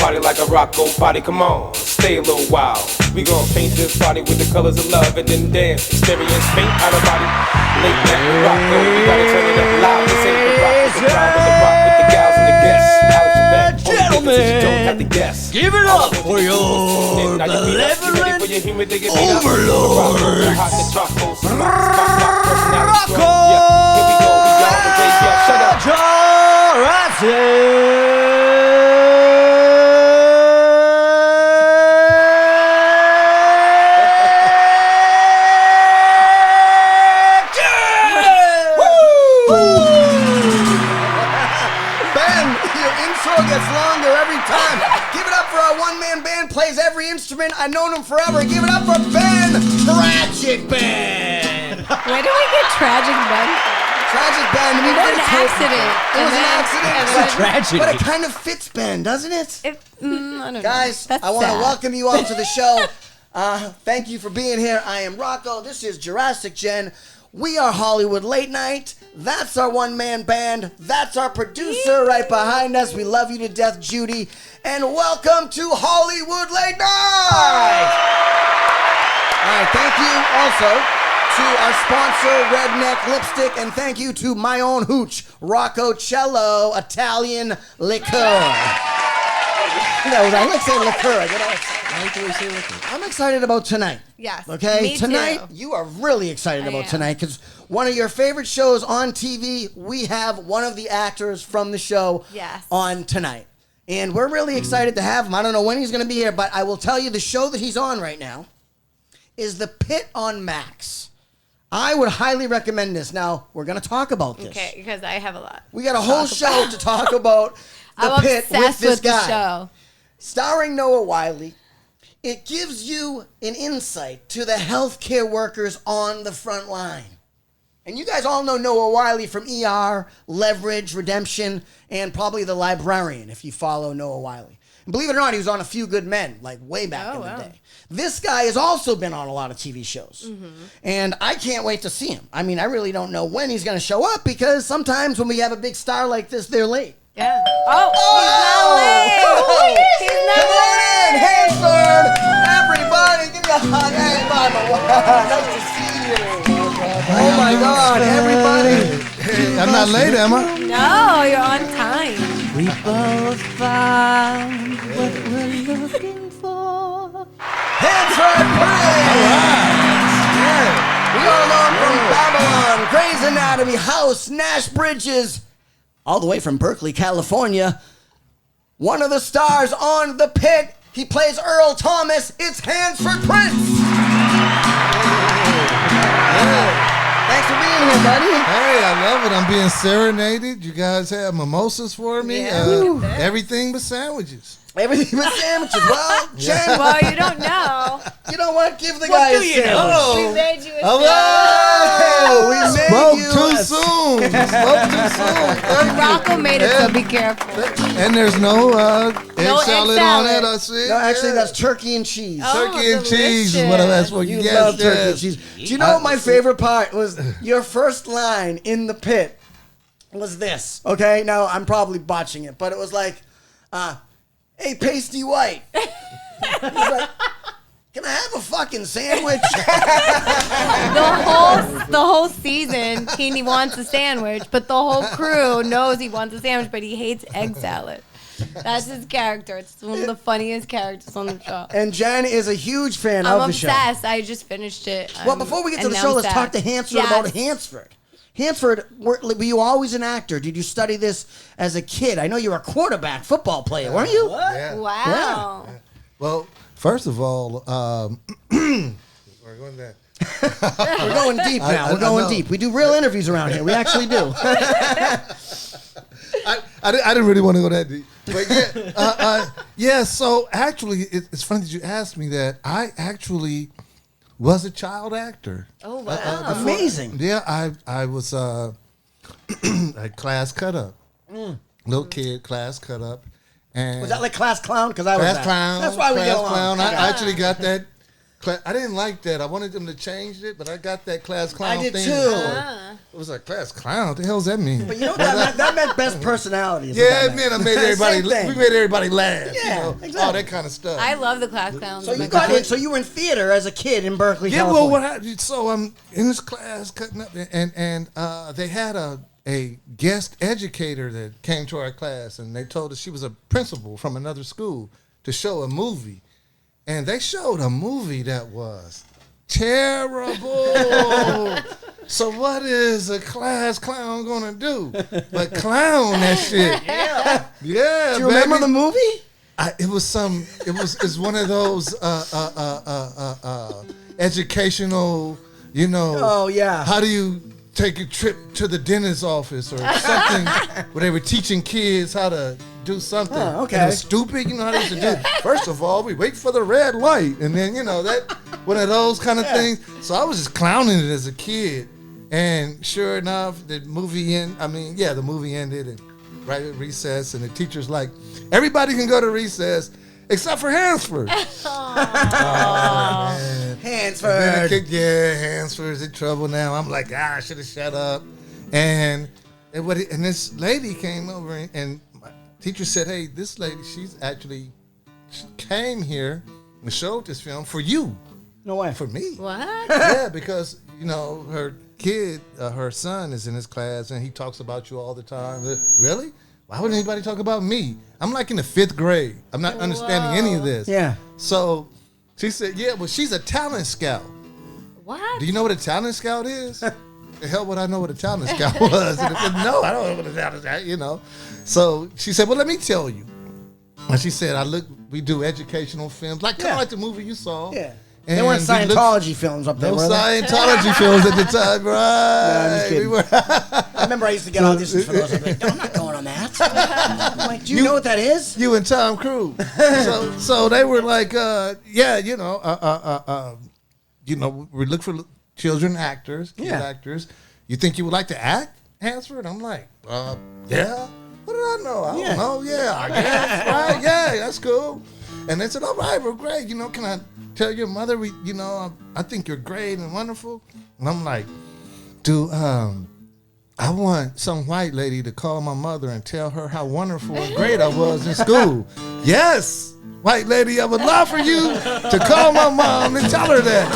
body like a Rocco body, come on, stay a little while. We gon' paint this body with the colors of love and then dance. Experience paint out of body. Late night with Rocco, we gotta turn it up loud. This ain't the rock with the crowd, with the rock with the gals and the guests. Alex is back, gentlemen, you don't have to guess. Give it up for your benevolent overlord, Rocco Jurassic. Gets longer every time. Give it up for our one-man band, plays every instrument. I've known him forever. Give it up for Ben, Tragic Ben. Where do we get Tragic Ben? Tragic Ben. It was an accident. It was an accident. It's a tragedy. But it kind of fits Ben, doesn't it? I don't know. Guys, I want to welcome you all to the show. Thank you for being here. I am Rocco. This is Jurassic Jen. We are Hollywood Late Night. That's our one-man band. That's our producer right behind us. We love you to death, Judy. And welcome to Hollywood Late Night! All right, thank you also to our sponsor, Redneck Lipstick, and thank you to my own hooch, Rocco Cello Italian Liqueur. No, I like saying liqueur. I get all excited. I'm excited about tonight. Yes. Okay? Me tonight, too. you are really excited I about am. tonight because one of your favorite shows on TV, we have one of the actors from the show on tonight. And we're really excited to have him. I don't know when he's going to be here, but I will tell you the show that he's on right now is the Pitt on Max. I would highly recommend this. Now, we're going to talk about this. Okay, because I have a lot. We got a whole show to talk about the I'm Pitt with obsessed this with guy. the show. Starring Noah Wiley, it gives you an insight to the healthcare workers on the front line. And you guys all know Noah Wiley from ER, Leverage, Redemption, and probably The Librarian, if you follow Noah Wiley. And believe it or not, he was on A Few Good Men, like way back in the day. This guy has also been on a lot of TV shows. Mm-hmm. And I can't wait to see him. I mean, I really don't know when he's going to show up because sometimes when we have a big star like this, they're late. Yeah. Oh, he's not late. Come on in, Hansford. Everybody, give me a hug. Hey, Mama. Nice to see you. Oh, my God. Everybody. Hey, I'm not late, am I? No, you're on time. We both found what we're looking for. Hansford, praise. We all on from Babylon, Grey's Anatomy, House, Nash Bridges, all the way from Berkeley, California. One of the stars on The Pitt. He plays Earl Thomas. It's Hansford Prince. Thanks for being here, buddy. Hey, I love it. I'm being serenaded. You guys have mimosas for me. Yeah. Everything but sandwiches. Everything but sandwiches. Well, Jen, Well, you don't know. you know what? Give the guy a sandwich. We made you a Oh, we made Spoke you too a soon. Spoke too soon. Rocco made it, so be careful. And there's no egg No egg salad on it, I see. No, actually, that's turkey and cheese. Turkey and cheese is delicious. what that's what You you love get. turkey and cheese. Do you know what my favorite part was? Your first line in The Pitt was this. Okay, now I'm probably botching it, but it was like, hey, pasty white. He's like, can I have a fucking sandwich? The whole season, he wants a sandwich, but the whole crew knows he wants a sandwich, but he hates egg salad. That's his character. It's one of the funniest characters on the show. And Jen is a huge fan I'm of the show. obsessed. I just finished it. Well, before we get to and the now show, I'm let's sad. talk to Hansford Yes. about Hansford. Hansford, were you always an actor? Did you study this as a kid? I know you were a quarterback football player, weren't you? Yeah. Wow. Yeah. Well, first of all, we're going there. We're going deep now. We're going deep. We do real interviews around here. We actually do. I didn't really want to go that deep. But yeah, so actually, it's funny that you asked me that. I actually was a child actor. Oh, wow. Amazing. Yeah, I was a class cut up. Little kid, class cut up. And Was that like class clown? Because I was class that. clown. That's why we class get along. clown. I actually got that I didn't like that. I wanted them to change it, but I got that class clown I did thing. too. It was like class clown. What the hell does that mean? But you know what that meant best personality. is what Yeah, that it meant I made everybody. Same thing. We made everybody laugh. Yeah, you know, exactly. all that kind of stuff. I love the class clowns. So you got in, so you were in theater as a kid in Berkeley, Yeah, California. well, what happened? So I'm in this class cutting up, and they had a guest educator that came to our class, and they told us she was a principal from another school to show a movie, and they showed a movie that was terrible. So what is a class clown gonna do? But clown that shit. Yeah. Do you remember the movie? It's one of those educational, you know. Oh yeah. How do you take a trip to the dentist's office or something where they were teaching kids how to do something. Oh, okay. And it was stupid, you know how they used to do. First of all, we wait for the red light, and then that one of those kind of things. So I was just clowning it as a kid, and sure enough, the movie ended, and right at recess, and the teacher's like, everybody can go to recess except for Hansford. Hansford. Hansford's in trouble now. I'm like, I should have shut up. And this lady came over, and my teacher said, hey, this lady, she came here and showed this film for you. No way. For me. What? Yeah, because, her kid, her son is in his class, and he talks about you all the time. Really? Why would anybody talk about me? I'm like in the 5th grade. I'm not understanding any of this. Yeah. So she said, yeah, well, she's a talent scout. What? Do you know what a talent scout is? The hell would I know what a talent scout was? And I said, no, I don't know what a talent scout is, So she said, well, let me tell you. And she said, we do educational films, kind of like the movie you saw. Yeah. And There weren't Scientology films up there, no were there? Scientology films at the time, right? I'm just kidding. I remember I used to get auditions for those. I'm like, no, I'm not going on that. I'm like, do you know what that is? You and Tom Cruise. so they were like, we look for children actors, kid actors. You think you would like to act, Hansford? I'm like, yeah. What did I know? I don't know. Yeah, I guess. Right? Yeah, that's cool. And they said, all right, well, great. Can I tell your mother, I think you're great and wonderful? And I'm like, dude, I want some white lady to call my mother and tell her how wonderful and great I was in school. Yes, white lady, I would love for you to call my mom and tell her that.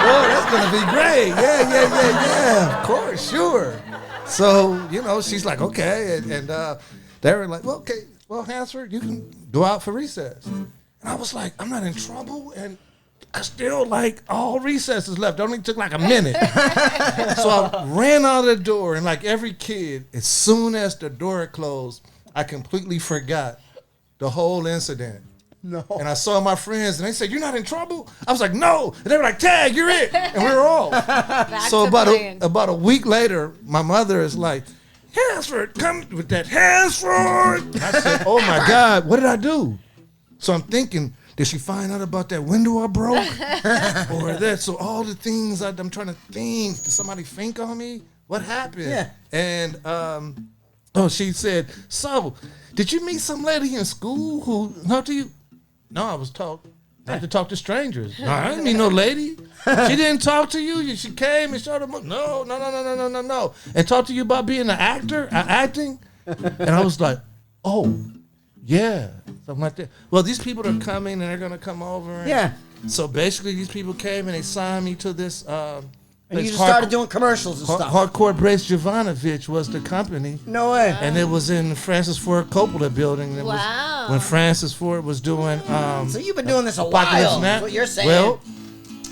Oh, that's going to be great. Yeah. Of course, sure. So, she's like, okay. And they were like, well, okay. Well, Hansford, you can go out for recess. And I was like, I'm not in trouble. And I still all recesses left. It only took a minute. So I ran out of the door, and like every kid, as soon as the door closed, I completely forgot the whole incident. No. And I saw my friends, and they said, you're not in trouble? I was like, no. And they were like, Tag, you're it. And we were off. So about a week later, my mother is like, Hansford, come with that Hansford. I said, oh my God, what did I do? So I'm thinking, did she find out about that window I broke? Or that? So all the things I'm trying to think, did somebody think on me? What happened? Yeah. And she said, so did you meet some lady in school who talked to you? No, I was taught not to talk to strangers. No, I didn't meet no lady. She didn't talk to you. She came and showed them. No. And talked to you about being an actor, acting. And I was like, oh, yeah, something like that. Well, these people are coming and they're going to come over. And so basically these people came and they signed me to this. And you just started doing commercials and stuff. Hardcore Brace Jovanovich was the company. No way. And it was in the Francis Ford Coppola building. It was when Francis Ford was doing. So you've been doing this a Apocalypse while. Now. That's what you're saying. Well,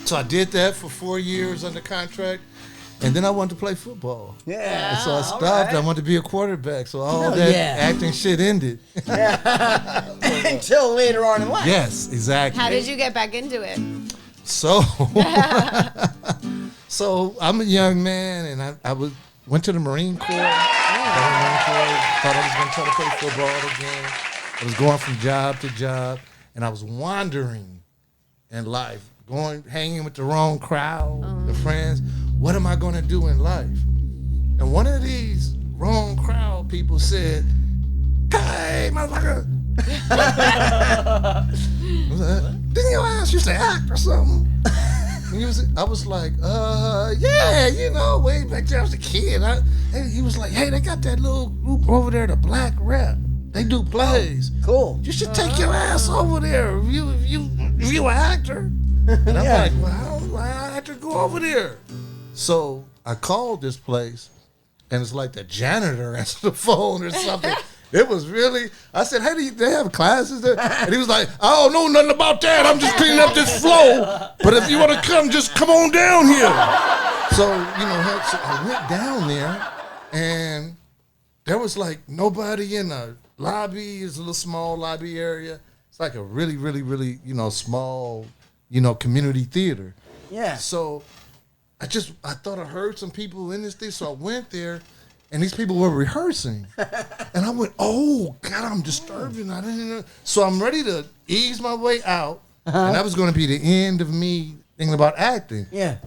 so I did that for 4 years under contract. And then I wanted to play football. Yeah. And so I stopped. right. I wanted to be a quarterback. So all Hell that yeah. acting shit ended. Until later on in life. Yes, exactly. How did you get back into it? So, so I'm a young man, and I went to the Marine Corps. Thought I was going to try to play football again. I was going from job to job, and I was wandering in life, hanging with the wrong crowd, the friends. What am I going to do in life? And one of these wrong crowd people said, "Hey, motherfucker." Didn't your ass used to act or something? I was like, yeah, you know, way back then I was a kid. And he was like, hey, they got that little group over there, the Black Rep. They do plays. Cool. You should take your ass over there if you an actor. And I'm like, well, how do I have to go over there? So I called this place, and it's like the janitor answered the phone or something. It was really, I said, hey, do they have classes there? And he was like, I don't know nothing about that. I'm just cleaning up this floor. But if you want to come, just come on down here. So, you know, so I went down there, and there was like nobody in the lobby. It's a little small lobby area. It's like a really, really, really, you know, small, you know, community theater. Yeah. So I thought I heard some people in this thing. So I went there. And these people were rehearsing. And I went, oh, God, I'm disturbing. I didn't know. So I'm ready to ease my way out. And that was going to be the end of me thinking about acting. Yeah.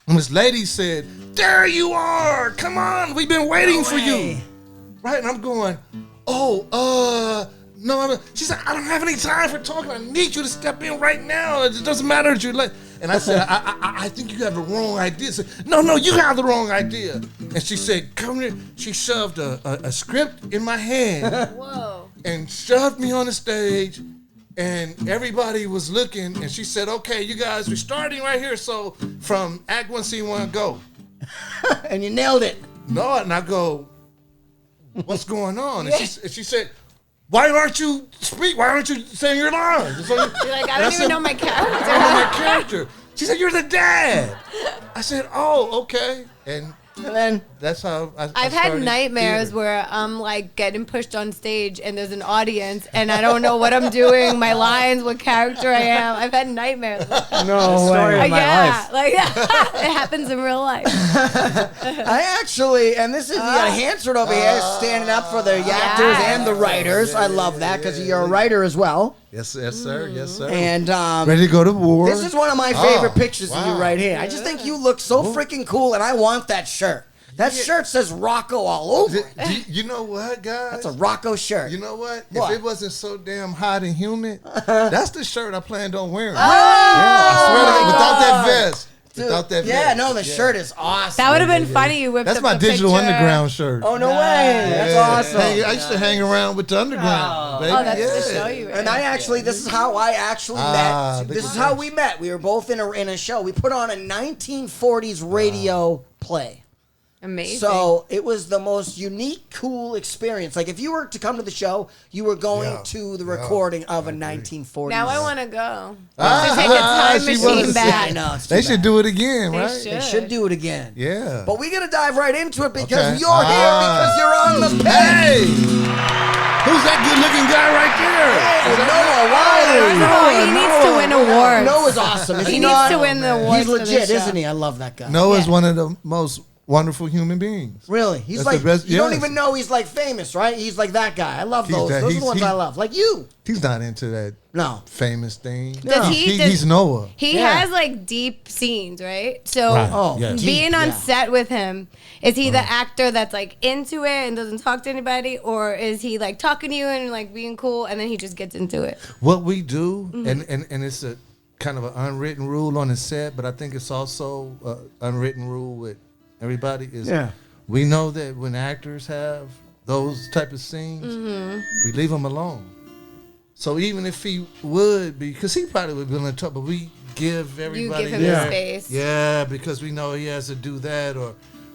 And this lady said, there you are. Come on. We've been waiting for you. Right? And I'm going, no. She said, I don't have any time for talking. I need you to step in right now. It doesn't matter that you're late. And I said, I think you have the wrong idea. I said, no, you have the wrong idea. And she said, come here. She shoved a script in my hand. Whoa. And shoved me on the stage. And everybody was looking. And she said, okay, you guys, we're starting right here. So from Act 1, Scene 1, go. And you nailed it. No, and I go, what's going on? And she said, why aren't you saying your lines? So You're like, I don't even know my character. I don't know my character. She said, you're the dad. I said, oh, okay. And then that's how I've had nightmares where I'm like getting pushed on stage and there's an audience and I don't know what I'm doing, my lines, what character I am. I've had nightmares. No way. Like it happens in real life. I actually, and this is, you got Hansford over here standing up for the actors and the writers. I love that because you're a writer as well. Yes, sir. Yes, sir. And ready to go to war. This is one of my favorite pictures of you right here. I just think you look so freaking cool, and I want that shirt. That shirt says Rocco all over it. You know what, guys? That's a Rocco shirt. You know what? What? If it wasn't so damn hot and humid, that's the shirt I planned on wearing. Oh, I swear to God, without that vest. Dude, Without that yeah, vest. no, the shirt is awesome. That would have been funny. You whipped That's up my the Digital picture. Underground shirt. Oh, no way. That's awesome. I used to hang around with the Underground. Baby. Oh, that's the show you were And in. I actually, this is how I actually met. This is how we met. We were both in a show. We put on a 1940s radio play. Amazing. So it was the most unique, cool experience. Like if you were to come to the show, you were going to the recording of a 1940s. Now I want to go. To take a time she machine wanna- back. I know. it's They too should bad. do it again, right? They should do it again. Yeah. But we gotta dive right into it because Okay. you're here because you're on the page. Hey! Who's that good-looking guy right there? Noah Wiley. He needs to win awards. Noah's awesome. Is He he needs not? to win the awards. He's for this legit, show. isn't he? I love that guy. Noah's Yeah. one of the most wonderful human beings. Really? He's That's like, the best- you don't yes. even know he's like famous, right? He's like that guy. I love He's those. that- Those are he's- the ones he- I love. Like you. He's not into that No. famous thing. Does he- does- He's Noah. He Yeah. has like deep scenes, right? So Right. Oh, Yes. being on yeah. set with him, is he the actor that's like into it and doesn't talk to anybody, or is he like talking to you and like being cool and then he just gets into it? What we do, and it's a kind of an unwritten rule on the set, but I think it's also an unwritten rule with everybody is we know that when actors have those type of scenes, we leave them alone. So even if he would be, because he probably would be in trouble, but we give everybody You give him their- the space. Yeah, because we know he has to do that,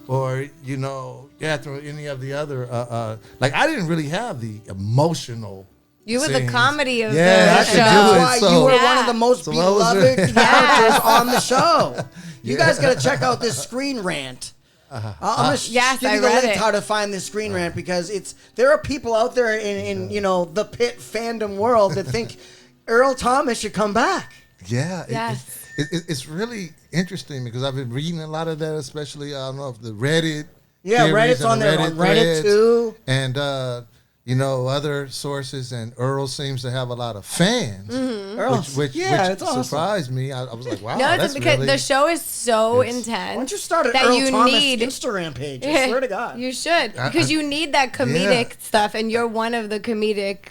or you know, after any of the other, like I didn't really have the emotional. You were the scenes. comedy of Yeah, I the could show. do That's it. why so- you were one Yeah. of the most So I was beloved really- characters on the show. You guys got to check out this screen rant. I'm gonna Yes, give I you the read link it. how to find this screen rant because there are people out there in you know the Pitt fandom world that think Earl Thomas should come back. Yeah, Yes. it's really interesting because I've been reading a lot of that, especially I don't know if the Reddit. Yeah, theories Reddit's and on the there, on Reddit threads, too. and you know other sources. And Earl seems to have a lot of fans, Earl, which it's awesome. surprised me. I was like, wow, No, that's it's because really, the show is so It's- intense. Why don't you start an that Earl you Thomas need Instagram page? I swear to God. You should, because you need that comedic stuff, and you're one of the comedic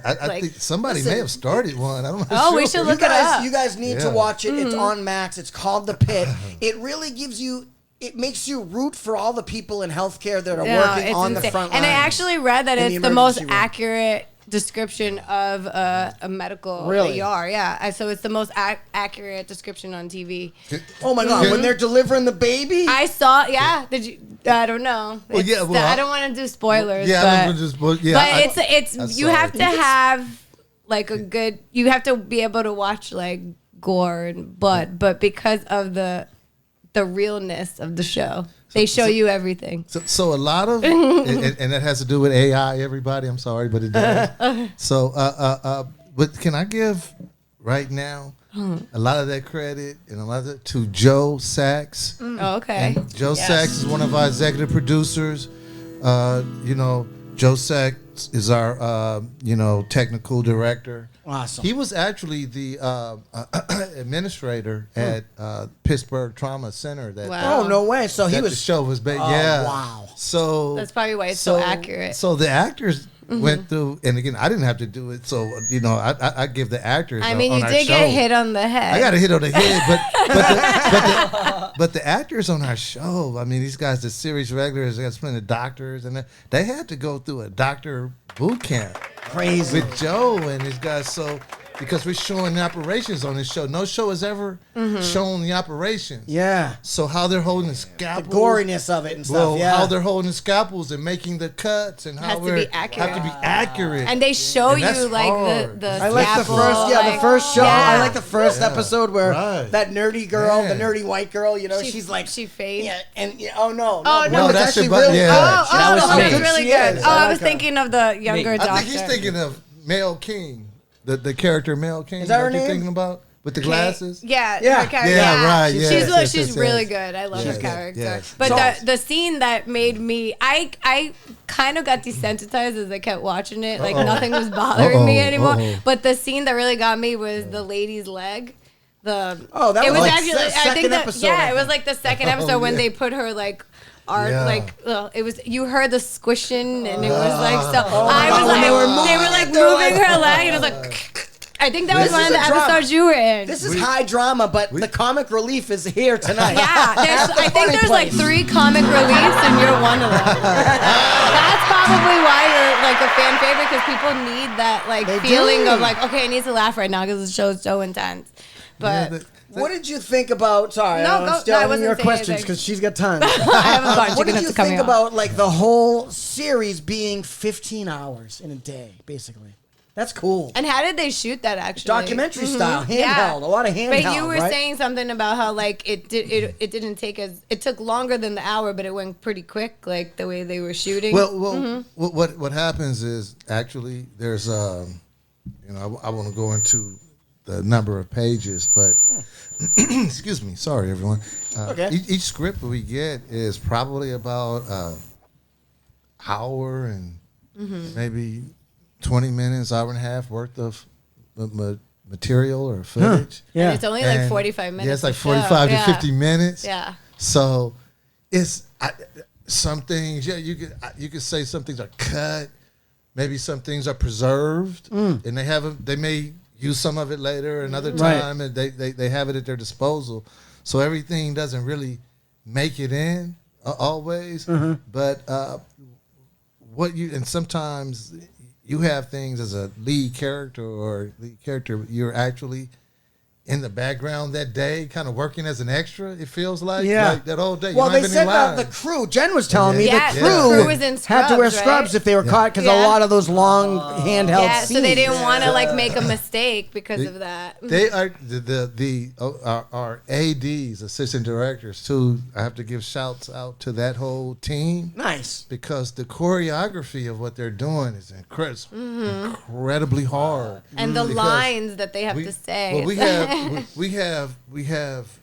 I think somebody may have started one. I'm not Oh, sure. we should look it up. You guys need to Yeah. watch it. It's on Max. It's called The Pit. It really gives you. It makes you root for all the people in healthcare that are working it's on the insane. front And I lines. actually read that in it's the the most emergency room. accurate description of a medical Really? ER. Yeah, so it's the most accurate description on TV. Oh my God! When they're delivering the baby, I saw. Yeah, did you? I don't know. Well, It's yeah, well, I don't want to do spoilers. Yeah, but, I'm just, well, yeah. but I it's you saw have it. to have like a good. You have to be able to watch like gore and blood, but because of the realness of the show, they show you everything. So a lot of, and that has to do with AI. Everybody, I'm sorry, but it does. So, but can I give right now a lot of that credit and a lot of it to Joe Sachs? Oh, okay. And Joe Sachs is one of our executive producers. Joe Sachs is our technical director. Awesome. He was actually the administrator at Pittsburgh Trauma Center. That Wow. oh no way! So he that was. the show was based. Oh, Yeah. wow. So That's probably why it's so accurate. So the actors went through, and again, I didn't have to do it. So I give the actors. I mean, on you our did show. get hit on the head. I got a hit on the head, but the actors on our show. I mean, these guys, the series regulars, they got plenty of doctors, and they had to go through a doctor boot camp. Crazy. With Joe and his guys. So because we're showing the operations on this show, no show has ever shown the operations. Yeah. So how they're holding the scalpels, The goriness of it and stuff. Yeah. how they're holding the scalpels and making the cuts and how Has to we're be accurate. have to be accurate. And they show And that's you like hard. the I like the scalpel, first, the like- first show. Yeah. I like the first episode where Right. that nerdy girl, Man. the nerdy white girl, she's like, she fades. yeah, and oh no, Oh, no, no, it's that's actually your butt- really yeah. good. Oh, That was that how was good really she good. is. Oh, I like was her. thinking of the younger I doctor. think he's thinking of Mel King, the character Mel King. Is that her what you're name? thinking about with the glasses? Yeah, Yeah. her character. Yeah, right, She's yes, yes, she's yes, really yes. good. I love Yeah, her character. yeah. But So- the scene that made me, I kind of got desensitized as I kept watching it. Like nothing was bothering me anymore. But the scene that really got me was the lady's leg. That It was was like actually I second think that episode, yeah, I it was think. like the second episode when yeah. they put her like. Yeah. It was you heard the squishing and it was like so I was when like they were they were like moving her leg and it was like I think that was This one is of the a drama. episodes you were in. This is high drama, but the comic relief is here tonight. Yeah, That's the I think funny there's like place. 3 comic reliefs, and you're one of them. That's probably why you're like a fan favorite because people need that like They feeling do. of like, okay, I need to laugh right now because the show's so intense. But What did you think about? Sorry, No, I'm go- still no, I having wasn't your saying questions anything. because she's got tons. I have a bunch. What You're did gonna you have to cut me think off. about like the whole series being 15 hours in a day, basically? That's cool. And how did they shoot that actually? Documentary style, handheld, Yeah. a lot of handheld. But you were right? saying something about how like it didn't take it took longer than the hour, but it went pretty quick, like the way they were shooting. Well, what happens is actually there's I want to go into the number of pages, but excuse me, sorry everyone. Okay. Each script we get is probably about hour and maybe 20 minutes, hour and a half worth of material or footage. Yeah. And it's only like And- 45 minutes. Yeah, it's like to show. 45 to Yeah. 50 minutes. Yeah. So it's some things. Yeah, you could say some things are cut. Maybe some things are preserved, and they may use some of it later another time, and they have it at their disposal. So everything doesn't really make it in always. But sometimes you have things as a lead character you're actually in the background that day, kind of working as an extra. It feels like like that whole day. You Well, don't they have any said that lines. the crew. Jen was telling me Yeah, the the crew, crew was in had to wear scrubs, scrubs right? if they were caught because Yeah. a lot of those long handheld Yeah, scenes. so they didn't want to like make a mistake because of that. They are our ADs, assistant directors too. I have to give shouts out to that whole team Nice. because the choreography of what they're doing is incredibly hard. And the Because lines that they have to say. Well, we have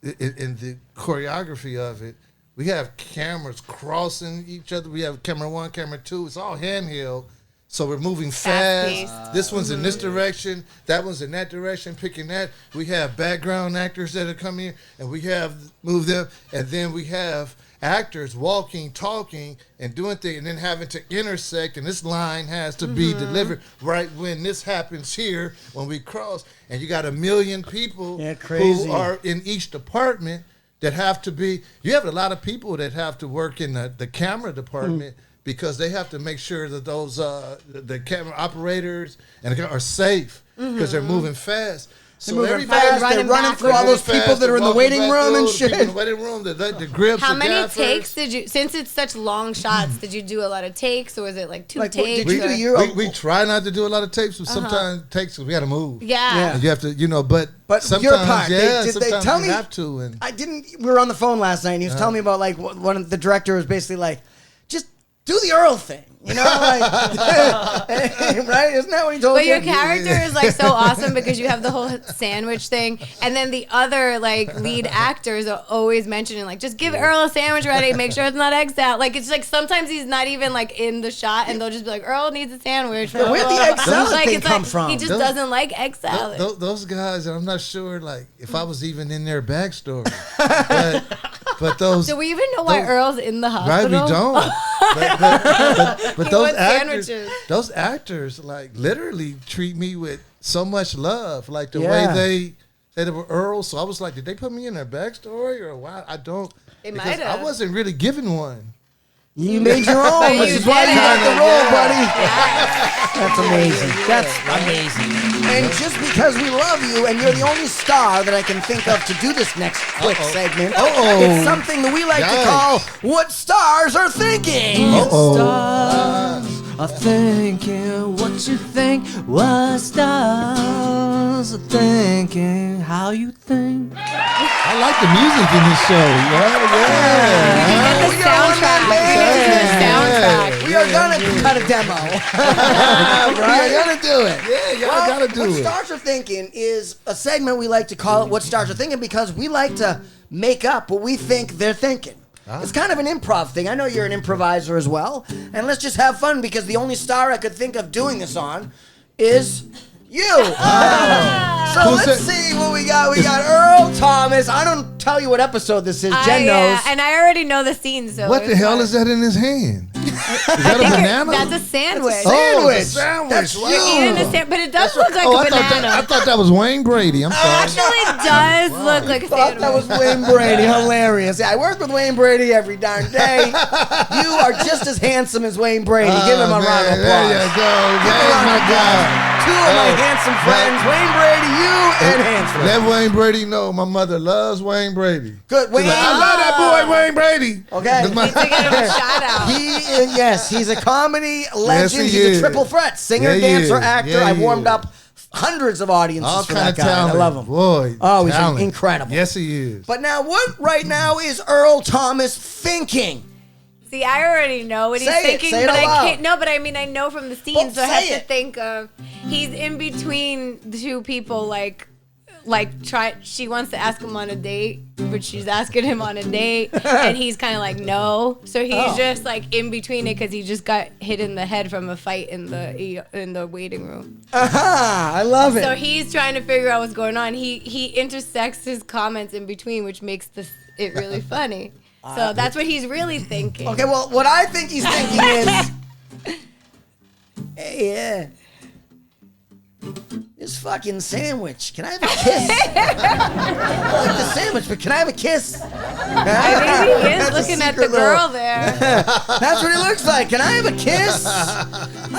in the choreography of it. We have cameras crossing each other. We have camera 1, camera 2. It's all handheld. So we're moving fast. Fast-paced. This one's in this direction. That one's in that direction, picking that. We have background actors that are coming in, and we have moved them. And then we have actors walking, talking, and doing things, and then having to intersect, and this line has to be delivered right when this happens here, when we cross, and you got 1 million people who are in each department that have to be, you have a lot of people that have to work in the camera department because they have to make sure that those, the camera operators are safe because they're moving fast. So everybody's running through all those people that are in the waiting room and shit. In the waiting room, the grips. How many takes did you? Since it's such long shots, did you do a lot of takes, or was it like 2 takes? We try not to do a lot takes, but sometimes takes because we got to move. Yeah. And you have to, but sometimes, your part, sometimes they tell you me, have to. And I didn't. We were on the phone last night, and he was telling me about like one of the director was basically like, just do the Earl thing. Like, right? Isn't that what he told you? But your character is like so awesome because you have the whole sandwich thing, and then the other like lead actors are always mentioning like, just give Earl a sandwich ready, make sure it's not eggs out. Like it's like sometimes he's not even like in the shot, and they'll just be like, Earl needs a sandwich. Where'd the egg salad thing come from? He just doesn't like egg salad. Those guys, and I'm not sure like if I was even in their backstory, but those. Do we even know why Earl's in the hospital? Right, we don't. But those actors, like literally treat me with so much love, like the way they said they were Earl. So I was like, did they put me in their backstory or why? I don't. They might have. I wasn't really given one. You made your own, which is why you got the role, buddy. That's amazing. That's amazing. And just because we love you and you're the only star that I can think of to do this next quick segment, it's something that we like to call What Stars Are Thinking. Stars are thinking what you think. What stars are thinking how you think. I like the music in this show. The soundtrack. We are gonna cut a demo. Right? We're gonna do it. Yeah, y'all gotta do it. What Stars Are Thinking is a segment we like to call it What Stars Are Thinking because we like to make up what we think they're thinking. It's kind of an improv thing. I know you're an improviser as well. And let's just have fun because the only star I could think of doing this on is you. So let's see what we got. We got Earl Thomas. I don't tell you what episode this is. Jen knows. And I already know the scene. So what the hell is that in his hand? Is that a banana? That's a sandwich. Sandwich. That's You're eating a sandwich, but it does look like a banana. I thought that was Wayne Brady. I'm sorry. Actually, it does look like a sandwich. That was Wayne Brady. Hilarious. Yeah, I work with Wayne Brady every darn day. You are just as handsome as Wayne Brady. Give him a round of applause. There you go. There's my guy. Two of my handsome friends, Wayne Brady, you and Hansford. Let Wayne Brady know my mother loves Wayne Brady. Good. Wayne. I love that boy, Wayne Brady. Okay. Need to get him a shout out. Yes, he's a comedy legend. Yes, he he's is. a triple threat. Singer, dancer, actor. Yeah, I warmed up hundreds of audiences All for kind that of guy. talent. I love him. Boy, Oh, he's talent. incredible. Yes, he is. But now, what right now is Earl Thomas thinking? See, I already know what he's Say it. thinking, Say it but out I loud. can't. No, but I mean, I know from the scene, Well, so I have say to it. think of. He's in between the two people, like try. She wants to ask him on a date, but she's asking him on a date, and he's kind of like no. So he's just like in between it because he just got hit in the head from a fight in the waiting room. I love it. So he's trying to figure out what's going on. He intersects his comments in between, which makes it really funny. So that's what he's really thinking. Okay, well, what I think he's thinking is, hey, this fucking sandwich. Can I have a kiss? I like the sandwich, but can I have a kiss? I think he is looking at the girl there. That's what he looks like. Can I have a kiss?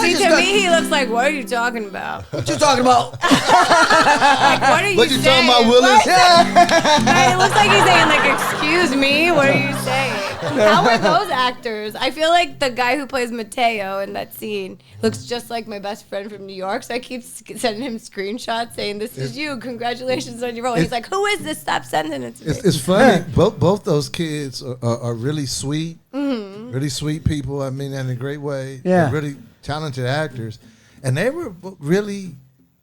See, to me, he looks like, what are you talking about? What you talking about? Like, what are you What you saying? talking about, Willis? Right, it looks like he's saying, like, excuse me, what are you saying? How are those actors? I feel like the guy who plays Mateo in that scene looks just like my best friend from New York, so I keep sending him screenshots saying, this is you, congratulations on your role. He's like, who is this? Stop sending it to me. It's funny. Both those kids are really sweet, really sweet people. I mean, in a great way. Yeah. They're really talented actors, and they were really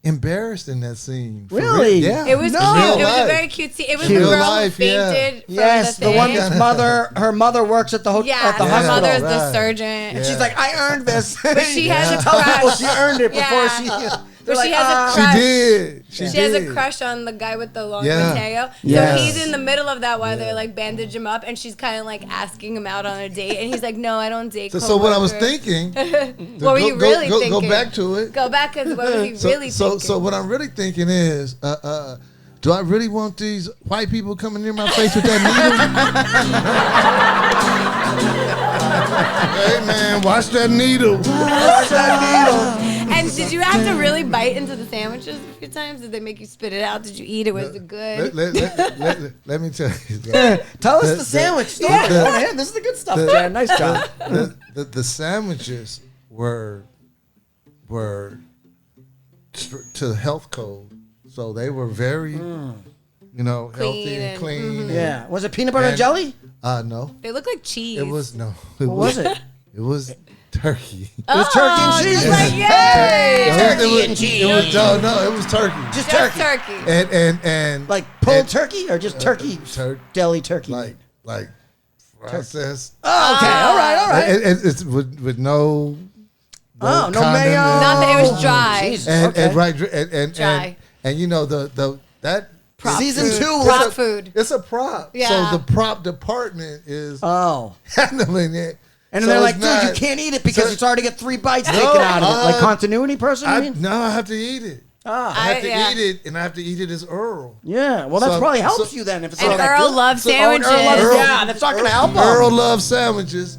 embarrassed in that scene. For Really? real. Yeah. It was No. cute. It was Life. a very cute scene. It was Real the girl life, who fainted from Yes, the the thing. one that's her mother works at the Yeah, at the her hospital. mother's the Right. surgeon. Yeah. She's like, I earned this. But she has a Tell people crush. she earned it before Yeah. But she like, has a She crush. did. She did. has a crush on the guy with the long Yeah. Mateo. Yes. So he's in the middle of that while they like bandage him up, and she's kind of like asking him out on a date, and he's like, "No, I don't date." So what I was coworkers." thinking. What were you really Go thinking? back to it. Go back, because what was he really thinking? So what I'm really thinking is, do I really want these white people coming near my face with that needle? Hey man, watch that needle. Watch that needle. And did you have to really bite into the sandwiches a few times? Did they make you spit it out? Did you eat it? Was it good? Let me tell you. Tell us the sandwich story. Man, this is the good stuff, Jen. Nice job. The sandwiches were to the health code, so they were very, healthy and clean. Yeah. Was it peanut butter and jelly? No. They look like cheese. It was no. What was it? It was turkey. It was turkey and cheese. She's like, yay! Turkey and cheese. It was it was turkey. Just Just turkey. And Like pulled turkey or just turkey? Deli turkey. like processed. Oh, okay. All right. It's with no. No mayo. condiments. Nothing. It was dry. Jesus. And Okay. Dry. and that Prop Season food. 2 Prop was food. it's a prop. Yeah. So the prop department is handling it. And So they're like, it's dude, you not- can't eat it because so- it's already got 3 bites taken out of it. Like continuity person, you mean? I have to eat it. I have to eat it, and I have to eat it as Earl. Yeah, well, that So- probably helps so- you then if it's And all that Earl good. loves So- sandwiches. Yeah, that's not going to help him. Earl loves sandwiches,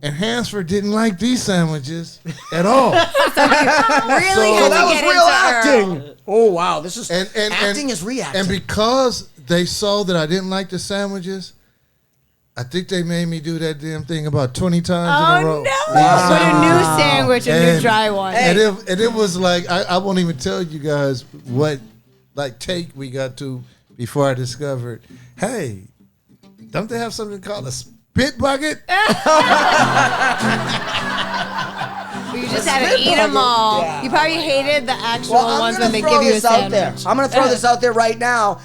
and Hansford didn't like these sandwiches at all. Really So- had to that was get real into acting. Earl. Oh, wow. This is and acting is reacting. And because they saw that I didn't like the sandwiches, I think they made me do that damn thing about 20 times in a row. Oh, no. Put a new sandwich, a new dry one. And it was like, I won't even tell you guys what take we got to before I discovered, hey, don't they have something called a spit bucket? You just had to eat them all. Yeah. You probably hated the actual Well, I'm ones gonna when they throw give you a this out there. sandwich. I'm going to throw this out there right now.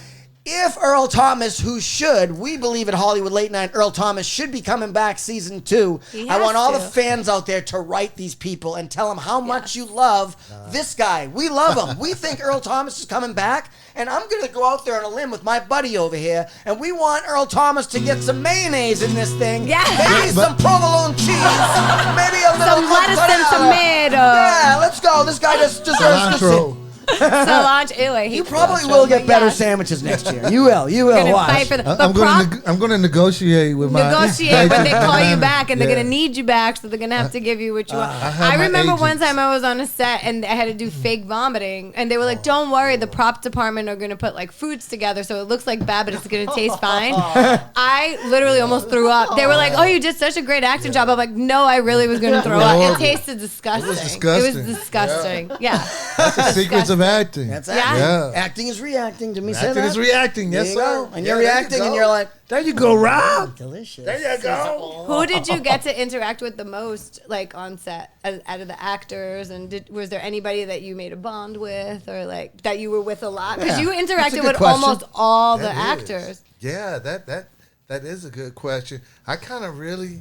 If Earl Thomas, who should, we believe at Hollywood Late Night, Earl Thomas should be coming back season 2. He I has want all to. the fans out there to write these people and tell them how much you love this guy. We love him. We think Earl Thomas is coming back, and I'm going to go out there on a limb with my buddy over here, and we want Earl Thomas to get some mayonnaise in this thing. Yeah. Maybe some provolone cheese. Maybe a little Some lettuce and mozzarella. tomato. Yeah, let's go. This guy just deserves to Cilantro. Cilantro. Ew, I hate You probably cilantro, will get but better yeah. sandwiches next year. You will. You will. Gonna Watch. fight for the I'm prop. going to negotiate with my Negotiate when they call you back, and they're Yeah. gonna need you back, so they're gonna have to give you what you want. have I my remember one agents. time I was on a set and I had to do fake vomiting, and they were like, "Don't worry, the prop department are gonna put like foods together, so it looks like bad, but it's gonna taste fine." I literally almost threw up. They were like, "Oh, you did such a great acting job." I'm like, "No, I really was gonna throw up. It horrible. tasted disgusting. disgusting. It was disgusting. Yeah. That's the secrets of acting. That's Yeah. acting. Yeah. Acting is reacting. Did me say Acting that? is reacting. There Yes, you sir. go. And Yeah, you're there you reacting, and go. you're like, there you go, Rob. delicious. There you go. Who did you get to interact with the most, like on set, out of the actors? And was there anybody that you made a bond with, or like that you were with a lot? Because you That's a interacted good with question. almost all the That is. actors. Yeah, that is a good question. I kind of really,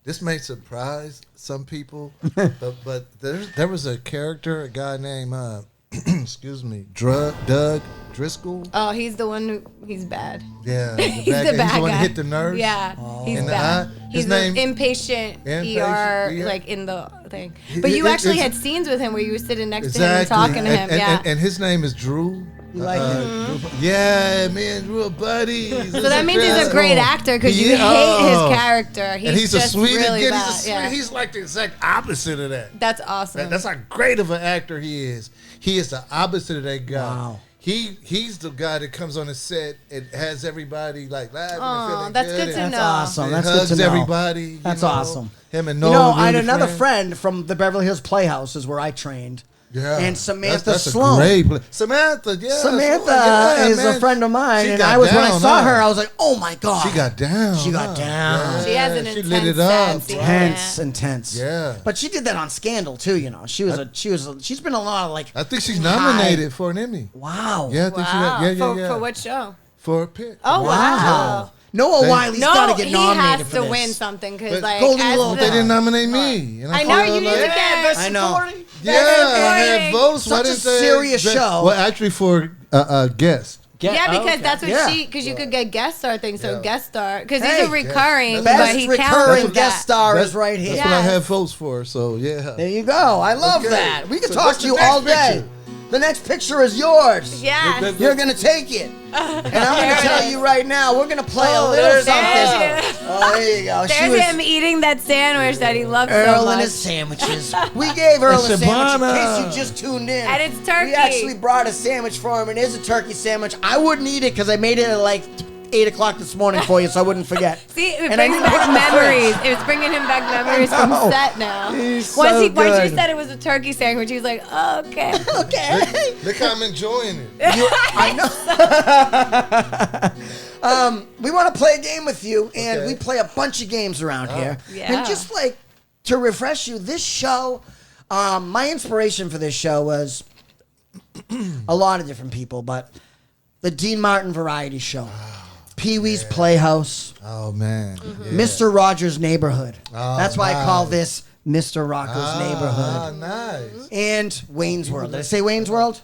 this may surprise some people, but there was a character, a guy named, excuse me, Doug Driscoll. Oh, he's the one who he's bad. Yeah, He's the bad he's the one guy. that hit the nerves. Yeah, he's In the bad. eye? He's His name- the impatient ER, yeah. like in the thing. But you actually had scenes with him where you were sitting next to him and Exactly. talking to him. Yeah. And his name is Drew. You like him? Drew, yeah, me and Drew are buddies. So that means he's a great actor because you hate his character. And he's just a sweet really kid. bad. He's, Yeah. he's like the exact opposite of that. That's awesome. That's how great of an actor he is. He is the opposite of that guy. Wow. He's the guy that comes on the set and has everybody like laughing Aw, and feeling that's good. good and- to That's know. awesome. and That's hugs good to know. everybody. you That's know. awesome. Him and You Noah. know, I had really another friends. friend from the Beverly Hills Playhouse is where I trained. Yeah. And Samantha that's Sloan. A great play. Samantha, yeah. Samantha Sloan, yeah, is man. a friend of mine, She and got I was when I down, saw huh? her, I was like, "Oh my god!" She got down. She got down. She has an She intense lit it up. sense. Intense, Yeah. intense. Yeah. But she did that on Scandal too. You know, she's been a lot of like. I think she's nominated for an Emmy. Wow. Yeah, I think Wow. she got. Yeah. For what show? For Pitt. Oh, wow. Noah Wiley's No, got to get he nominated has for to this. win something because But like Golden as Globe, They the- didn't nominate me. And I know feel you need to like- get. I know. Yeah, I had votes. Such Why a didn't they- serious show. Well, actually, for guest. Yeah, because okay. that's what Yeah. because you could get guest star things. So Yeah. guest star because Hey, these are recurring, Best but he recurring counts guest that. star That's is right here. That's what I Yes. had votes for. So yeah. There you go. I love Okay. that. We can So talk what's to the you next all day. picture? The next picture is yours. Yes. You're going to take it. And I'm going There to it tell is. you right now, we're going to play a Oh, little there's something. There Oh, there you go. She There's was him eating that sandwich that he loves so Earl much. and his sandwiches. We gave Earl a It's sandwich in Shabana. case you just tuned in. And it's turkey. We actually brought a sandwich for him, and it is a turkey sandwich. I wouldn't eat it because I made it at like 8 o'clock this morning for you, so I wouldn't forget. See, it And I brings didn't put it in back the fridge. memories. It's bringing him back memories from know. set now. He's Once so once you good. said it was a turkey sandwich, he was like, oh, okay. Okay. Look how I'm enjoying it. I know. We want to play a game with you, and Okay. we play a bunch of games around here. Yeah. And just like to refresh you, this show, my inspiration for this show was a lot of different people, but the Dean Martin Variety Show, Pee-wee's Playhouse, Oh man. Yeah. Mr. Rogers' Neighborhood. Oh, That's why I call nice. this Mr. Rocco's Ah, Neighborhood. nice. And Wayne's World. Did I say Wayne's World?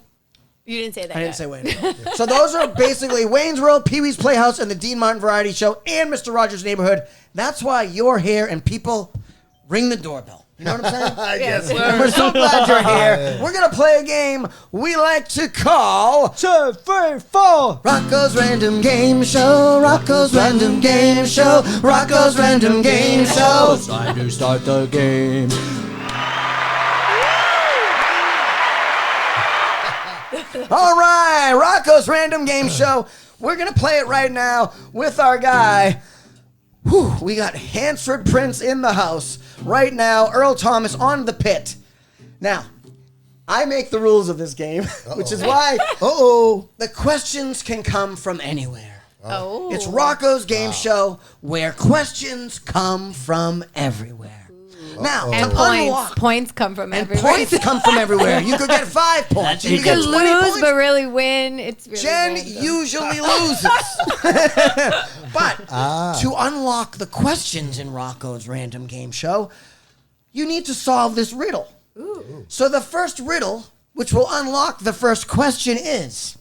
You didn't say that I didn't yet. say Wayne's World. So those are basically Wayne's World, Pee-wee's Playhouse, and the Dean Martin Variety Show, and Mr. Rogers' Neighborhood. That's why you're here, and people ring the doorbell. You know what I'm saying? Yes, And we're so glad you're here. We're going to play a game we like to call 2, 3, 4. Rocco's Random Game Show, Rocco's Random Game Show, Rocco's Random Game Show. Time to start the game. All right, Rocco's Random Game Show. We're going to play it right now with our guy. Whew, we got Hansford Prince in the house right now. Earl Thomas on the pit. Now, I make the rules of this game, which is why the questions can come from anywhere. Oh. It's Rocco's Game Show where questions come from everywhere. Now, And to unlock, points come from and everywhere. points come from everywhere. You could get 5 points. and You get could 20 lose, points. but really win. It's really Jen random. usually loses. But to unlock the questions in Rocco's Random Game Show, you need to solve this riddle. So the first riddle, which will unlock the first question, is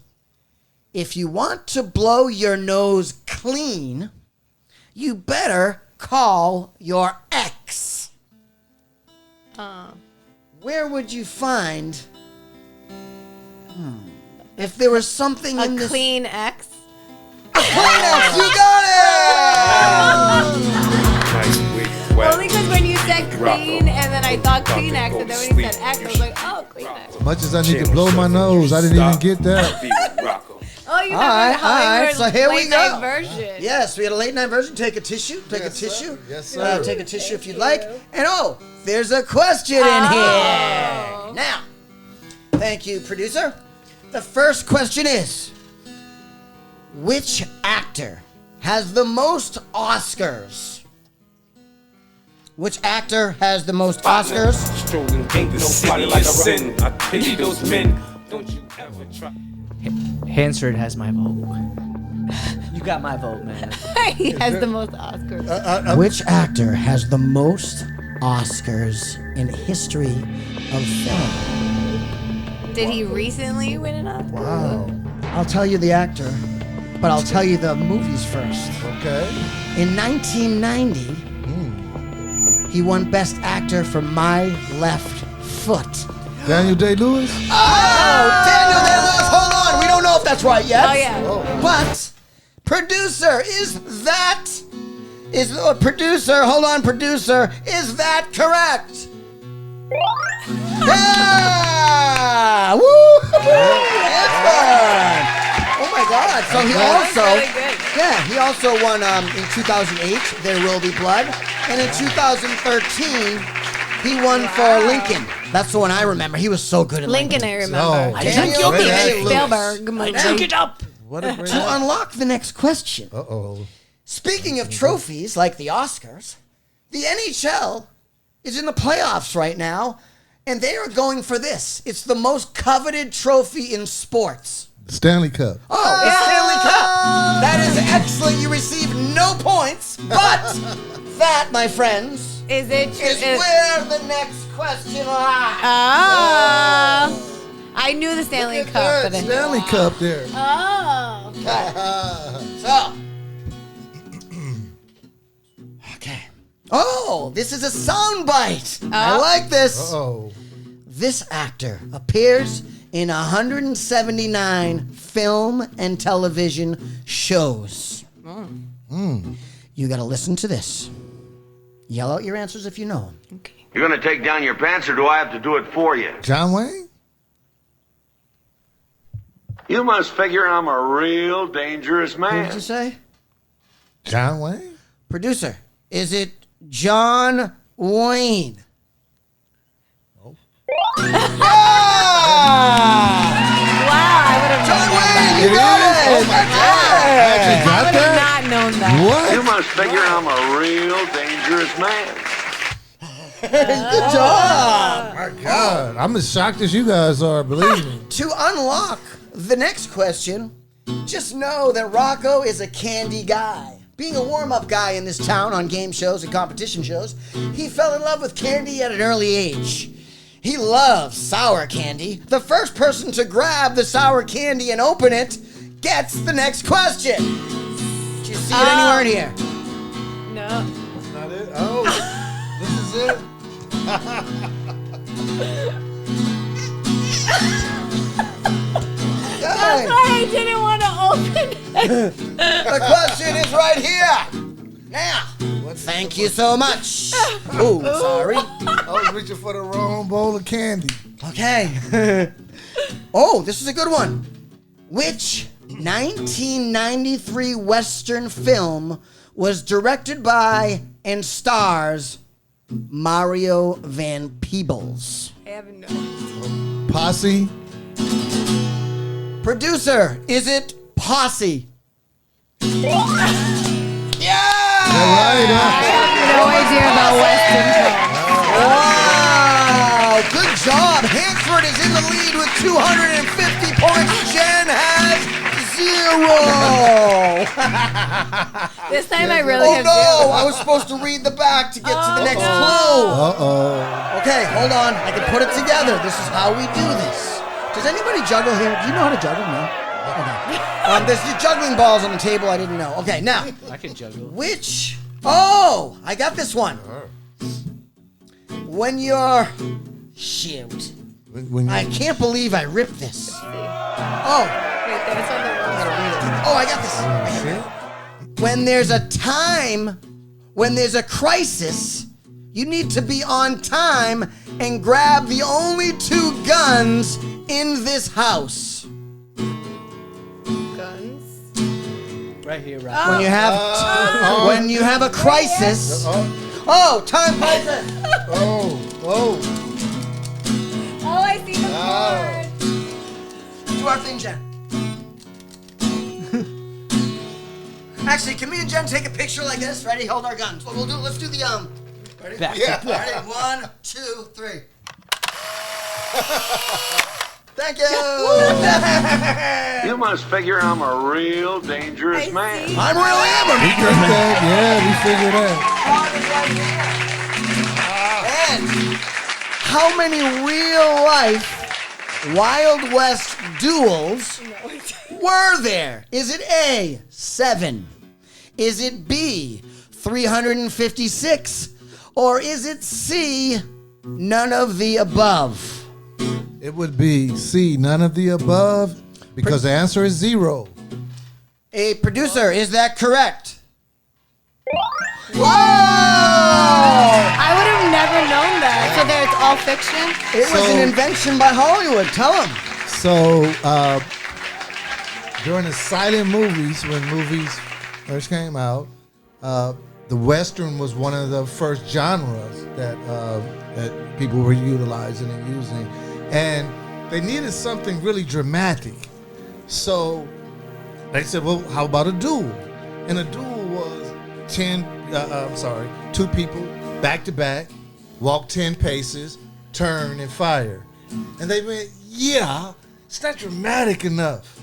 if you want to blow your nose clean, you better call your ex. Where would you find if there was something in A this clean ex. Kleenex, you got it! Nice wig, wet. Only because when you said clean and then I thought Kleenex and then when you said X, I was like, oh, Kleenex. Much as I need to blow my nose, I didn't even get that. Oh, you All have right, a Hollywood so here we late night go. version. Yes, we had a late night version. Take a tissue. Take Yes, a tissue. sir. Yes, sir. Take a tissue if you'd like. And there's a question in here. Now, thank you, producer. The first question is, which actor has the most Oscars? Which actor has the most Oscars? Strolling ain't nobody like a sin. I pity those men. Don't you ever try. Hansford has my vote. You got my vote, man. He has the most Oscars. Which actor has the most Oscars in history of film? Did he recently win an Oscar? Wow. I'll tell you the actor, but I'll tell you the movies first. Okay. In 1990, he won Best Actor for My Left Foot. Daniel Day-Lewis. Oh, Daniel Day-Lewis, hold on. We don't know if that's right yet. Oh, yeah. But, producer, producer, is that correct? Yeah! Woo! Hansford! Oh my God! So he Really also won in 2008. There Will Be Blood, and in 2013 he won for Lincoln. That's the one I remember. He was so good in Lincoln, I remember. Oh, Daniel great Day-Lewis. Spielberg movie. It up. What a great. To unlock the next question, speaking of trophies like the Oscars, the NHL is in the playoffs right now, and they are going for this. It's the most coveted trophy in sports. Stanley Cup. Oh, it's Stanley Cup. That is excellent. You receive no points, but that, my friends, Is it true? is where the next question lies. I knew the Stanley Look at Cup. that But Stanley Cup there. Oh. So. Okay. Oh, this is a soundbite. I like this. Oh. This actor appears in 179 film and television shows. You got to listen to this. Yell out your answers if you know them. Okay. You're gonna take down your pants, or do I have to do it for you? John Wayne? You must figure I'm a real dangerous What did man. you say? John Wayne? Producer, is it John Wayne? Wow, I would have John known Wayne, that. you got it! Oh my God! Actually I got would have that? not known that. You What? must figure I'm a real dangerous man. Good job! My God, I'm as shocked as you guys are. Believe me. To unlock the next question, just know that Rocco is a candy guy. Being a warm-up guy in this town on game shows and competition shows, he fell in love with candy at an early age. He loves sour candy. The first person to grab the sour candy and open it gets the next question. Do you see it anywhere in here? No. That's not it. Oh, this is it. Guys, I didn't want to open it. the question is right here. Now, thank you so much. Oh, sorry. I was reaching for the wrong bowl of candy. Okay. Oh, this is a good one. Which 1993 Western film was directed by and stars Mario Van Peebles? I have no. Posse. Producer, is it Posse? Yeah! All right, No idea about Western films. Wow! Good job. Hansford is in the lead with 250 points. Jen has 0. This time I really Oh have no! I was supposed to read the back to get to the next clue. Uh-oh. Okay, hold on. I can put it together. This is how we do this. Does anybody juggle here? Do you know how to juggle? No. Okay. There's juggling balls on the table. I didn't know. Okay, now I can juggle. which? Oh, I got this one. When you're shoot, When I you, can't believe I ripped this. Oh, Wait, there's on the I gotta read it. Oh, I got this. When there's a time, when there's a crisis, you need to be on time and grab the only 2 guns in this house. guns. Right here, right. When you have a crisis. Oh, time crisis. oh. Oh, I see the cord. Do our thing, Jen. Actually, can me and Jen take a picture like this? Ready? Hold our guns. What we'll do? Let's do the Ready? Back. Yeah. Ready? 1, 2, 3. Thank you. You must figure I'm a real dangerous man. I really am. We get that. Yeah, we figured that. And how many real life Wild West duels were there? Is it A, 7? Is it B, 356? Or is it C, none of the above? It would be C, none of the above, because the answer is 0. A producer, is that correct? Whoa! I would have never known that. So there, it's all fiction. It was an invention by Hollywood. Tell him. So, during the silent movies, when movies first came out, the Western was one of the first genres that people were utilizing and using. And they needed something really dramatic. So they said, well, how about a duel? And a duel was 2 people back to back, walk 10 paces, turn and fire. And they went, yeah, it's not dramatic enough.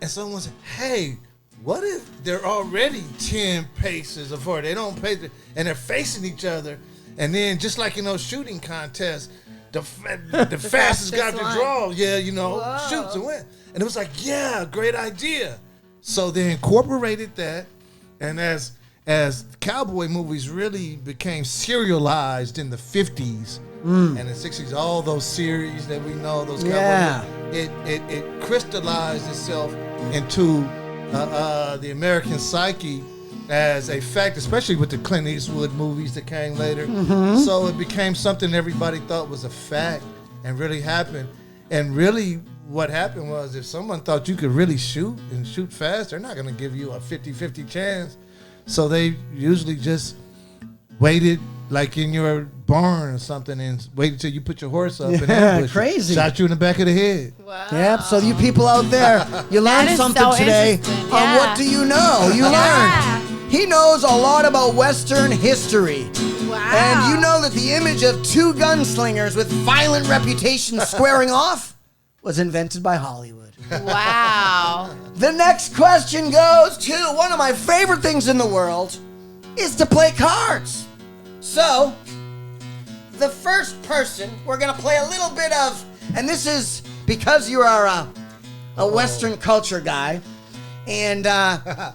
And someone said, hey, what if they're already 10 paces apart? They don't pace, and they're facing each other. And then just like in those shooting contests, the fastest guy to draw, shoots and wins. And it was like, yeah, great idea. So they incorporated that, and as cowboy movies really became serialized in the 50s and the 60s, all those series that we know, those cowboy movies, it crystallized itself into the American psyche as a fact, especially with the Clint Eastwood movies that came later. So it became something everybody thought was a fact and really happened. And really what happened was, if someone thought you could really shoot and shoot fast, they're not going to give you a 50-50 chance. So they usually just waited like in your barn or something and waited till you put your horse up and ambush crazy. Shot you in the back of the head. Wow. Yep, so you people out there, you learned is something so today interesting. on Yeah. What Do You Know? You learned. He knows a lot about Western history. Wow. And you know that the image of two gunslingers with violent reputations squaring off was invented by Hollywood. Wow. The next question goes to one of my favorite things in the world is to play cards. So, the first person, we're going to play a little bit of, and this is because you are a Western culture guy, and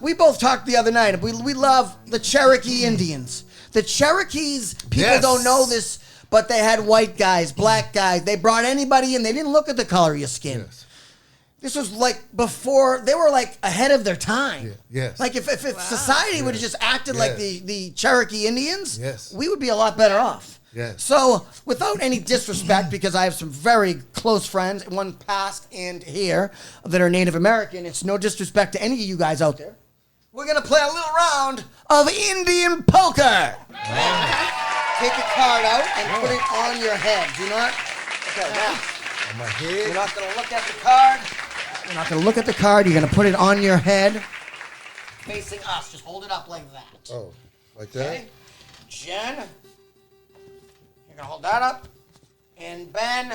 we both talked the other night. We love the Cherokee Indians. The Cherokees, people don't know this, but they had white guys, black guys. They brought anybody in. They didn't look at the color of your skin. Yes. This was like before, they were like ahead of their time. Yeah, yes. Like if society would have just acted like the Cherokee Indians, we would be a lot better off. Yes. So without any disrespect, because I have some very close friends, one past and here, that are Native American, it's no disrespect to any of you guys out there. We're going to play a little round of Indian poker. Take a card out and put it on your head. Do not. Okay, now. On my head. You're not going to look at the card. You're not going to look at the card. You're going to put it on your head, facing us. Just hold it up like that. Oh, like that? Okay? Jen, you're going to hold that up. And Ben,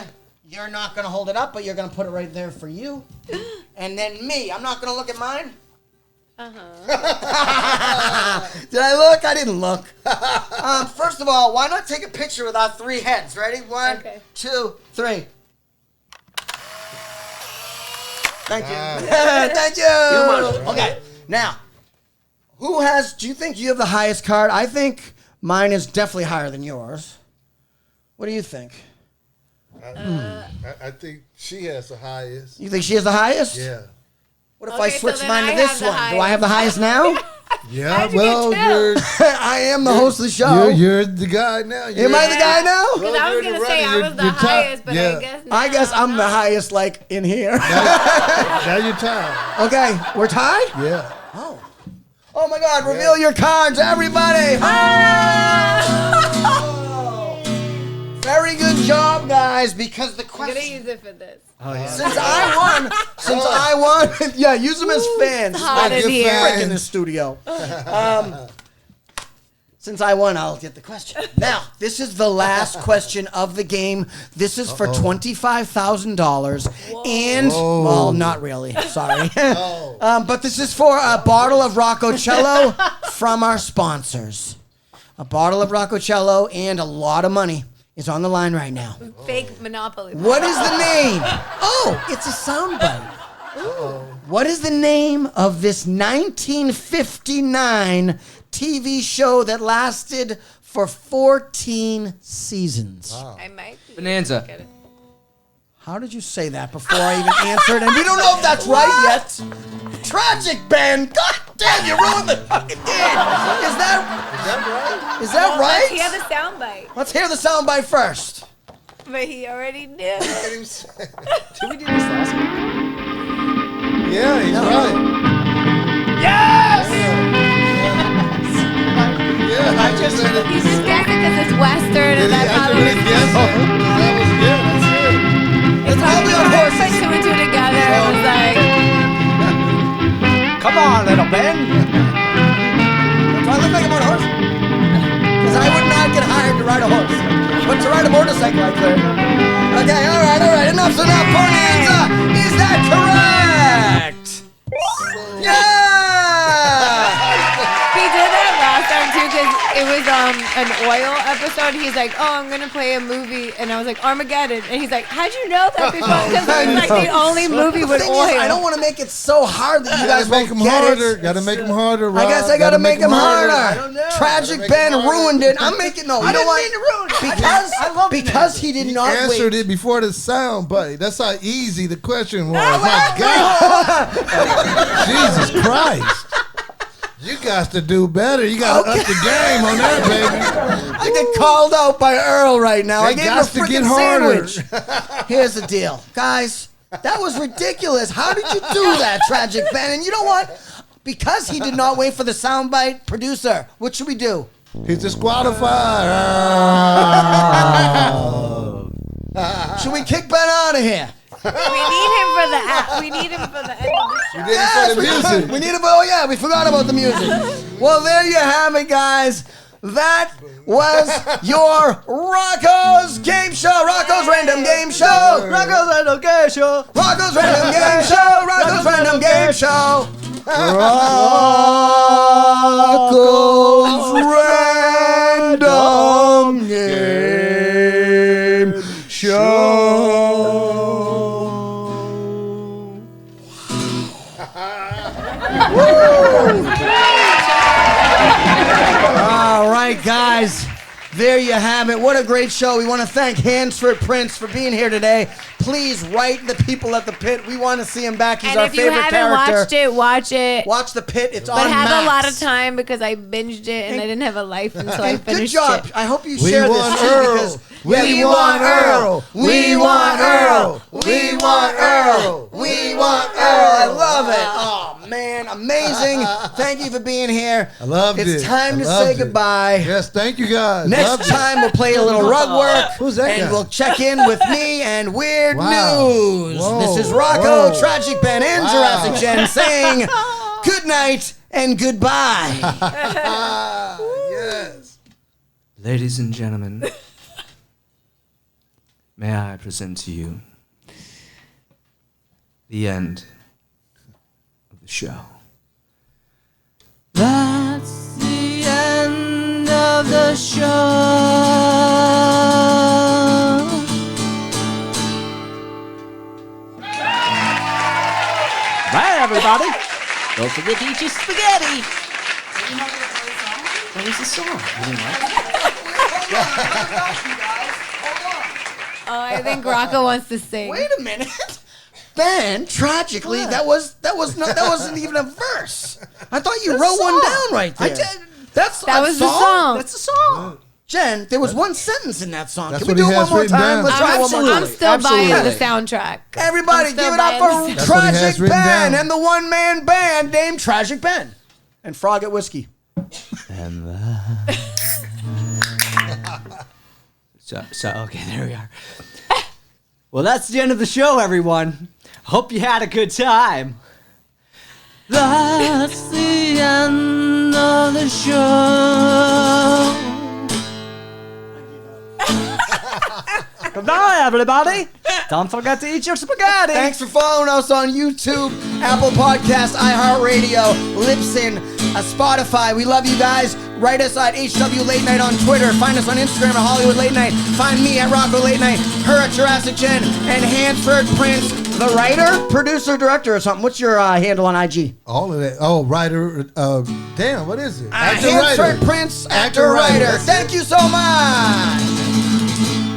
you're not going to hold it up, but you're going to put it right there for you. And then me, I'm not going to look at mine. Did I look? I didn't look. First of all, why not take a picture with our three heads? Ready? 1, 2, 3. Thank you. Thank you. Okay. Now, do you think you have the highest card? I think mine is definitely higher than yours. What do you think? I think she has the highest. You think she has the highest? Yeah. What if I so switch then mine to I this have the one? Do I have the highest now? Yeah, How'd you well, get two? I am the host of the show. you're the guy now. Am I the guy now? Because I was going to say I was the highest, but I guess not. I guess I'm the highest, like, in here. Now you're tied. Okay, we're tied? Yeah. Oh my God, reveal your cards, everybody! Very good job, guys, because the I'm question... going to use it for this. Since I won, yeah, use them as fans. It's hot in here. Frick in the studio. Since I won, I'll get the question. Now, this is the last question of the game. This is for $25,000. And, well, not really. Sorry. But this is for a bottle of Rocco from our sponsors. A bottle of Rocco and a lot of money is on the line right now. Fake Monopoly. What is the name? Oh, it's a soundbite. What is the name of this 1959 TV show that lasted for 14 seasons? I might be. Bonanza. Get it. How did you say that before I even answered? And we don't know if that's right yet. Tragic, Ben. God damn, you ruined the fucking game. Is that right? Is that right? Let's hear the soundbite. Let's hear the soundbite first. But he already did. Did we do this last week? Yeah, he's right. Yes! Yeah, I just said it. He's just guessing because it's Western and that's how That was good. It's probably on horse. Put two and two together. It was like, Come on, little Ben. Do I look like I'm on a horse? Because I would not get hired to ride a horse. But to ride a motorcycle, I could. Okay, all right. Enough's enough. Bonanza. Is that correct? Yeah! an oil episode. He's like, "Oh, I'm gonna play a movie," and I was like, "Armageddon," and he's like, "How'd you know that before?" Because it was like the only movie with oil. I don't want to make it so hard that you guys make won't them get harder. it. Gotta make them harder. Rob. I guess I gotta make them harder. I don't know. Tragic Ben ruined it. I'm making no. You know what? mean to ruin it. Because he did not answered wait. it before the sound, buddy. That's how easy the question was. My God. Jesus Christ. You got to do better. You got to up the game on that, baby. I get called out by Earl right now. I They gave him a got to get freaking harder. sandwich. Here's the deal, guys. That was ridiculous. How did you do that, Tragic Ben? And you know what? Because he did not wait for the soundbite, producer, what should we do? He's disqualified. Should we kick Ben out of here? We need him for the end of the show. For the music. We need a. Oh yeah, we forgot about the music. Well, there you have it, guys. That was your Rocco's Game Show. Rocco's Random Game Show. Rocco's Random Game Show. Rocco's Random Game Show. Rocco's Random Game Show. Rocco's Random Game Show. All right, guys. There you have it. What a great show. We want to thank Hansford Prince for being here today. Please write the people at the Pit. We want to see him back. He's And our if you favorite haven't character. watched it, watch it. Watch the Pit. It's But on have Max. a lot of time because I binged it and I didn't have a life until I Good finished job. it. I hope you We share want this too, Earl. because We want Earl. We want Earl. We want Earl. We want Earl. I love it. Oh man, amazing. Thank you for being here. I loved it. It's time I to loved say it. goodbye. Yes, thank you guys. Loved Next it. time we'll play a little rug work. Who's that And guy? we'll check in with me and Weird Wow. News. Whoa. This is Rocco, Whoa. Tragic Ben, and Wow. Jurassic Jen saying good night and goodbye. Yes. Ladies and gentlemen, may I present to you the end of the show. That's the end of the show. Bye, everybody. Don't forget to eat your spaghetti. That was the song. You didn't like it? Oh, I think Rocco wants to sing. Wait a minute. Ben, tragically, that wasn't even a verse. I thought you wrote one down right there. I did. That was the song. That's the song. Jen, there was one sentence in that song. That's Can we what do he it one has more written time? down. Let's try it one more I'm time. still buying the Absolutely. soundtrack. Everybody, I'm still give it up buying for the That's what he has Tragic written Ben down. and the one-man band named Tragic Ben and Frog at Whiskey. And so okay, there we are. Well, that's the end of the show, everyone. Hope you had a good time. That's the end of the show. Goodbye, everybody. Don't forget to eat your spaghetti. Thanks for following us on YouTube, Apple Podcasts, iHeartRadio, Libsyn, Spotify. We love you guys. Write us at HW Late Night on Twitter. Find us on Instagram at Hollywood Late Night. Find me at Rocco Late Night, her at Jurassic Jen, and Hansford Prince, the writer, producer, director, or something. What's your handle on IG? All of that. Oh, writer. Damn, what is it? Hansford Prince, actor, writer. Thank you so much.